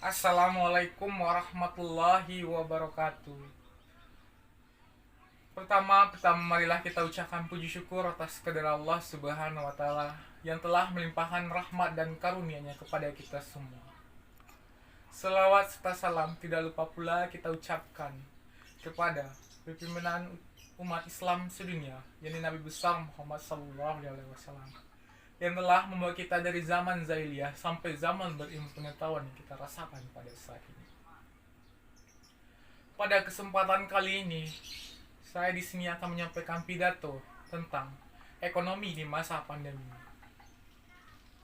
Assalamualaikum warahmatullahi wabarakatuh. Pertama marilah kita ucapkan puji syukur atas kehadirat Allah Subhanahu wa taala yang telah melimpahkan rahmat dan karunia-Nya kepada kita semua. Selawat serta salam tidak lupa pula kita ucapkan kepada pimpinan umat Islam sedunia, yakni Nabi besar Muhammad sallallahu alaihi wasallam, yang telah membawa kita dari zaman jahiliyah sampai zaman berilmu pengetahuan yang kita rasakan pada saat ini. Pada kesempatan kali ini, saya di sini akan menyampaikan pidato tentang ekonomi di masa pandemi.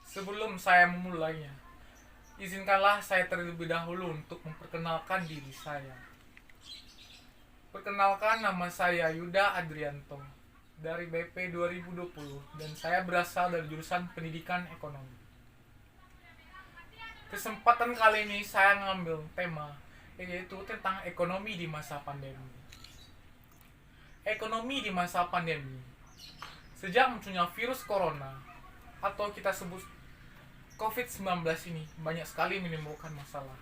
Sebelum saya memulainya, izinkanlah saya terlebih dahulu untuk memperkenalkan diri saya. Perkenalkan, nama saya Yuda Adrianto dari BP 2020 dan saya berasal dari jurusan Pendidikan Ekonomi. Kesempatan kali ini saya ngambil tema yaitu tentang ekonomi di masa pandemi. Ekonomi di masa pandemi. Sejak munculnya virus corona atau kita sebut COVID-19 ini banyak sekali menimbulkan masalah.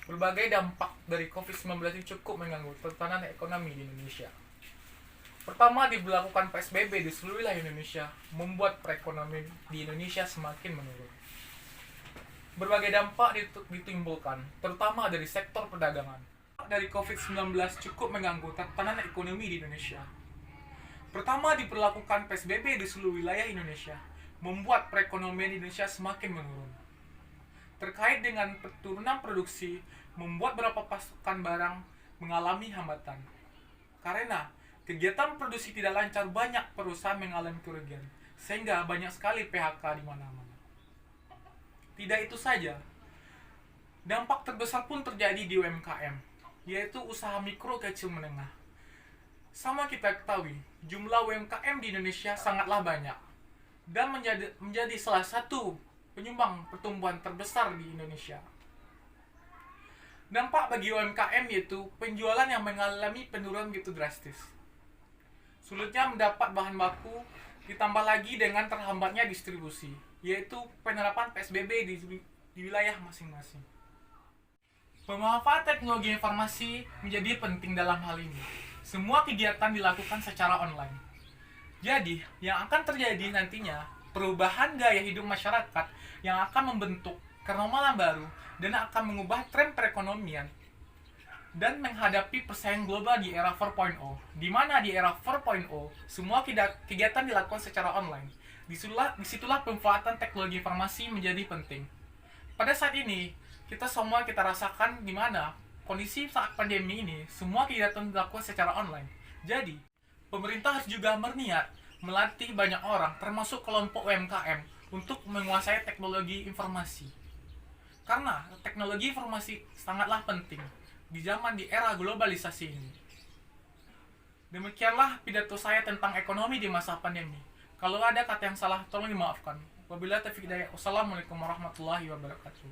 Berbagai dampak dari COVID-19 ini cukup mengganggu tatanan ekonomi di Indonesia. Pertama, diberlakukan PSBB di seluruh wilayah Indonesia membuat perekonomian di Indonesia semakin menurun. Berbagai dampak ditimbulkan, terutama dari sektor perdagangan. Dari COVID-19 cukup mengganggu tatanan ekonomi di Indonesia. Pertama, diberlakukan PSBB di seluruh wilayah Indonesia membuat perekonomian Indonesia semakin menurun. Terkait dengan penurunan produksi, membuat beberapa pasokan barang mengalami hambatan. Karena kegiatan produksi tidak lancar, banyak perusahaan mengalami kerugian, sehingga banyak sekali PHK di mana-mana. Tidak itu saja, dampak terbesar pun terjadi di UMKM, yaitu usaha mikro kecil menengah. Sama kita ketahui, jumlah UMKM di Indonesia sangatlah banyak dan menjadi salah satu penyumbang pertumbuhan terbesar di Indonesia. Dampak bagi UMKM yaitu penjualan yang mengalami penurunan begitu drastis. Sulitnya mendapat bahan baku, ditambah lagi dengan terhambatnya distribusi, yaitu penerapan PSBB di wilayah masing-masing. Pemanfaatan teknologi informasi menjadi penting dalam hal ini. Semua kegiatan dilakukan secara online. Jadi, yang akan terjadi nantinya perubahan gaya hidup masyarakat yang akan membentuk kenormalan baru dan akan mengubah tren perekonomian dan menghadapi persaingan global di era 4.0, di mana di era 4.0 semua kegiatan dilakukan secara online. Disitulah pemanfaatan teknologi informasi menjadi penting. Pada saat ini, kita rasakan di mana kondisi saat pandemi ini semua kegiatan dilakukan secara online. Jadi, pemerintah harus juga berniat melatih banyak orang, termasuk kelompok UMKM, untuk menguasai teknologi informasi. Karena teknologi informasi sangatlah penting di era globalisasi ini. Demikianlah pidato saya tentang ekonomi di masa pandemi. Kalau ada kata yang salah, tolong dimaafkan. Wabillahi taufiq hidayah. Wassalamualaikum warahmatullahi wabarakatuh.